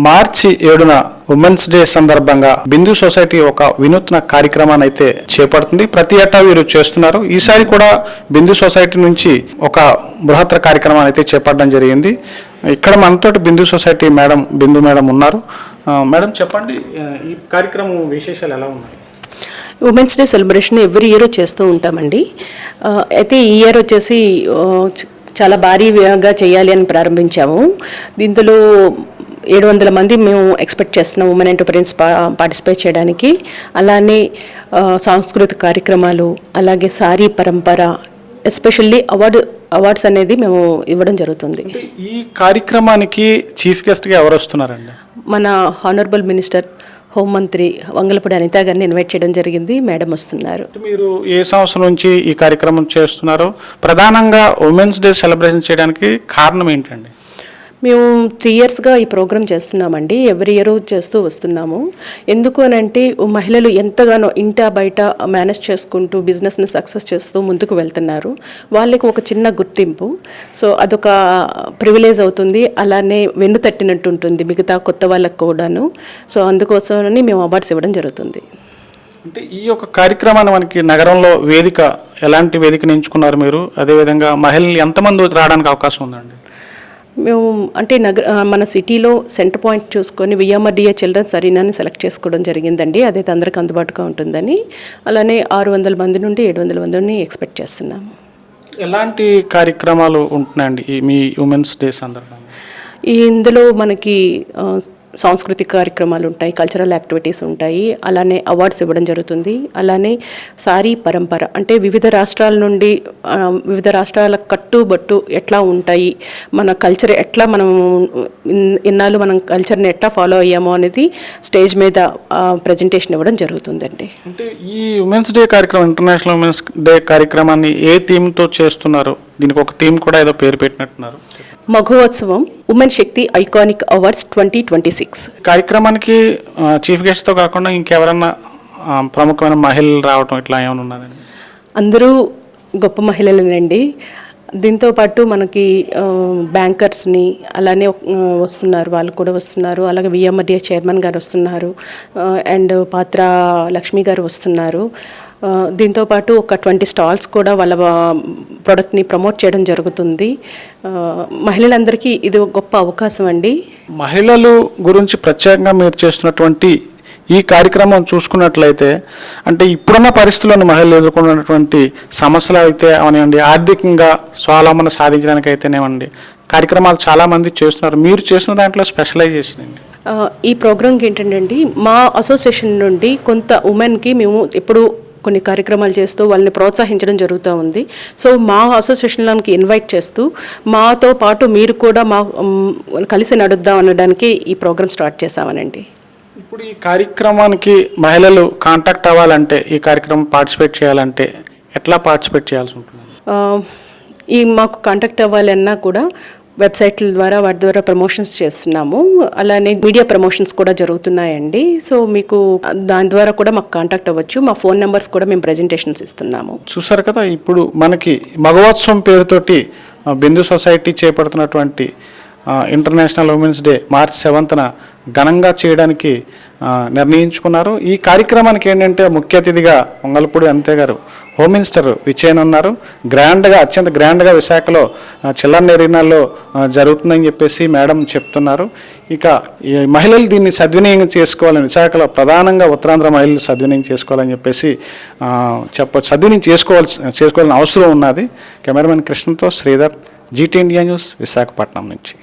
మార్చి 7న women's day సందర్భంగా బిందు society ఒక వినూత్న కార్యక్రమాన్ని అయితే చేపడుతుంది. ప్రతి ఏటా వీరు చేస్తున్నారు. ఈసారి కూడా బిందు సొసైటీ నుంచి ఒక బృహత్తర కార్యక్రమాన్ని అయితే చేపట్టడం జరిగింది. ఇక్కడ మనతోటి బిందు సొసైటీ బిందు మేడం ఉన్నారు. మేడం చెప్పండి, ఈ కార్యక్రమం విశేషాలు ఎలా ఉన్నాయి? Women's day celebration every year చేస్తూ ఉంటామండి. అయితే ఈ ఇయర్ వచ్చేసి చాలా భారీగా చేయాలి అని ప్రారంభించాము. దీంట్లో 700 మంది మేము ఎక్స్పెక్ట్ చేస్తున్నాం ఉమెన్ ఎంటర్‌ప్రెన్యూర్స్ పార్టిసిపేట్ చేయడానికి. అలానే సాంస్కృతిక కార్యక్రమాలు, అలాగే సారీ పరంపర, ఎస్పెషల్లీ అవార్డ్స్ అనేది మేము ఇవ్వడం జరుగుతుంది. ఈ కార్యక్రమానికి చీఫ్ గెస్ట్గా ఎవరు వస్తున్నారండి? మన హానరబుల్ మినిస్టర్ హోంమంత్రి వంగలపూడి అనిత గారిని ఇన్వైట్ చేయడం జరిగింది. మేడం వస్తున్నారు. మీరు ఏ సంవత్సరం నుంచి ఈ కార్యక్రమం చేస్తున్నారు? ప్రధానంగా ఉమెన్స్ డే సెలబ్రేషన్ చేయడానికి కారణం ఏంటండి? మేము 3 ఇయర్స్గా ఈ ప్రోగ్రామ్ చేస్తున్నామండి. ఎవ్రీ ఇయర్ చేస్తూ వస్తున్నాము. ఎందుకు అని అంటే మహిళలు ఎంతగానో ఇంట బయట మేనేజ్ చేసుకుంటూ బిజినెస్ని సక్సెస్ చేస్తూ ముందుకు వెళ్తున్నారు. వాళ్ళకి ఒక చిన్న గుర్తింపు, సో అదొక ప్రివిలేజ్ అవుతుంది. అలానే వెన్ను తట్టినట్టు ఉంటుంది మిగతా కొత్త వాళ్ళకు కూడాను. సో అందుకోసమని మేము అవార్డ్స్ ఇవ్వడం జరుగుతుంది. అంటే ఈ యొక్క కార్యక్రమాన్ని మనకి నగరంలో ఎలాంటి వేదికను ఎంచుకున్నారు మీరు? అదేవిధంగా మహిళలు ఎంతమంది రావడానికి అవకాశం ఉందండి? మేము అంటే మన సిటీలో సెంటర్ పాయింట్ చూసుకొని విఎంఆర్డిఏ చిల్డ్రన్స్ అరీనాని సెలెక్ట్ చేసుకోవడం జరిగిందండి. అదైతే అందరికి అందుబాటుగా ఉంటుందని. అలానే 600 మంది నుండి 700 మందిని ఎక్స్పెక్ట్ చేస్తున్నాము. ఎలాంటి కార్యక్రమాలు ఉంటున్నాయండి మీ ఉమెన్స్ డే సందర్భంగా? ఇందులో మనకి సాంస్కృతిక కార్యక్రమాలు ఉంటాయి, కల్చరల్ యాక్టివిటీస్ ఉంటాయి, అలానే అవార్డ్స్ ఇవ్వడం జరుగుతుంది. అలానే సారీ పరంపర అంటే వివిధ రాష్ట్రాల నుండి వివిధ రాష్ట్రాల కట్టుబట్టు ఎట్లా ఉంటాయి, మన కల్చర్ ఎట్లా మనం ఇన్నాళ్ళు మనం కల్చర్ని ఎట్లా ఫాలో అయ్యామో అనేది స్టేజ్ మీద ప్రజెంటేషన్ ఇవ్వడం జరుగుతుందండి. అంటే ఈ ఉమెన్స్ డే కార్యక్రమం, ఇంటర్నేషనల్ ఉమెన్స్ డే కార్యక్రమాన్ని ఏ థీమ్తో చేస్తున్నారు? దీనికి ఒక థీమ్ కూడా ఏదో పేరు పెట్టినట్టున్నారు. మఘోత్సవం ఉమెన్ శక్తి ఐకానిక్ అవార్డ్స్ 2026 కార్యక్రమానికి చీఫ్ గెస్ట్తో కాకుండా ఇంకెవరన్నా ప్రముఖమైన మహిళలు రావటం ఇట్లా ఏమైనా ఉన్నారండి? అందరూ గొప్ప మహిళలేనండి. దీంతోపాటు మనకి బ్యాంకర్స్ని అలానే వస్తున్నారు, వాళ్ళు కూడా వస్తున్నారు. అలాగే విఎంఆర్డిఏ చైర్మన్ గారు వస్తున్నారు, అండ్ పాత్ర లక్ష్మి గారు వస్తున్నారు. దీంతోపాటు ఒక 20 స్టాల్స్ కూడా వాళ్ళ ప్రోడక్ట్ని ప్రమోట్ చేయడం జరుగుతుంది. మహిళలందరికీ ఇది ఒక గొప్ప అవకాశం అండి. మహిళలు గురించి ప్రత్యేకంగా మీరు చేస్తున్నటువంటి ఈ కార్యక్రమం చూసుకున్నట్లయితే, అంటే ఇప్పుడున్న పరిస్థితుల్లోని మహిళలు ఎదుర్కొన్నటువంటి సమస్యలు అయితే అవనివ్వండి, ఆర్థికంగా స్వావలంబన సాధించడానికి అయితేనేవ్వండి, కార్యక్రమాలు చాలామంది చేస్తున్నారు. మీరు చేసిన దాంట్లో స్పెషలైజేషన్ అండి? ఈ ప్రోగ్రామ్కి ఏంటంటే మా అసోసియేషన్ నుండి కొంత ఉమెన్కి మేము ఎప్పుడు కొన్ని కార్యక్రమాలు చేస్తూ వాళ్ళని ప్రోత్సహించడం జరుగుతూ ఉంది. సో మా అసోసియేషన్లోకి ఇన్వైట్ చేస్తూ మాతో పాటు మీరు కూడా కలిసి నడుద్దాం అనడానికి ఈ ప్రోగ్రామ్ స్టార్ట్ చేశామనండి. ఇప్పుడు ఈ కార్యక్రమానికి మహిళలు కాంటాక్ట్ అవ్వాలంటే, ఈ కార్యక్రమం పార్టిసిపేట్ చేయాలంటే ఎట్లా పార్టిసిపేట్ చేయాల్సి ఉంటుంది? మాకు కాంటాక్ట్ అవ్వాలన్నా కూడా వెబ్సైట్ల ద్వారా వాటి ద్వారా ప్రమోషన్స్ చేస్తున్నాము. అలానే మీడియా ప్రమోషన్స్ కూడా జరుగుతున్నాయండి. సో మీకు దాని ద్వారా కూడా మాకు కాంటాక్ట్ అవ్వచ్చు. మా ఫోన్ నెంబర్స్ కూడా మేము ప్రెజెంటేషన్స్ ఇస్తున్నాము. చూసారు కదా, ఇప్పుడు మనకి మఘోత్సవం పేరుతోటి బిందు సొసైటీ చేపడుతున్నటువంటి ఇంటర్నేషనల్ ఉమెన్స్ డే మార్చి 7న ఘనంగా చేయడానికి నిర్ణయించుకున్నారు. ఈ కార్యక్రమానికి ఏంటంటే ముఖ్య అతిథిగా వంగలపూడి అనిత గారు, హోమ్ మినిస్టర్ విచ్చేయనున్నారు. అత్యంత గ్రాండ్గా విశాఖలో చిల్లర ఎరీనాలో జరుగుతుందని చెప్పేసి మేడం చెప్తున్నారు. ఇక మహిళలు దీన్ని సద్వినియోగం చేసుకోవాలని, విశాఖలో ప్రధానంగా ఉత్తరాంధ్ర మహిళలు సద్వినియోగం చేసుకోవాలని చెప్పేసి సద్వినియోగం చేసుకోవాల్సిన అవసరం ఉన్నది. కెమెరామెన్ కృష్ణతో Sridhar, GT India news, Visakhapatnam నుంచి.